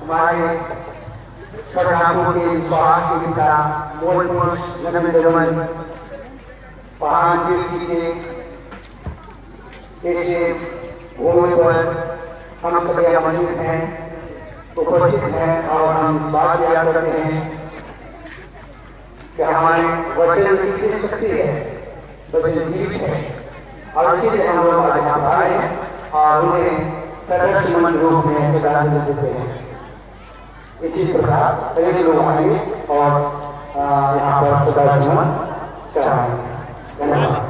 हमारे शरणार्थों के विश्वास के पिता मूल पुरुष नंदगमन महान कृषि के ऐसे भूमि पर हम सभी आमंत्रित हैं, उपस्थित हैं और हम इस बात याद करते हैं कि हमारे वचन की कितनी शक्ति है, वचन जीवित है और इसीलिए हम लोग आज यहाँ पर आए हैं और उन्हें सर्वसम्मत रूप में श्रद्धांजलि देते हैं। इसी प्रकार सभी लोग आएंगे और यहाँ पर श्रद्धांजलि चढ़ाएंगे। धन्यवाद।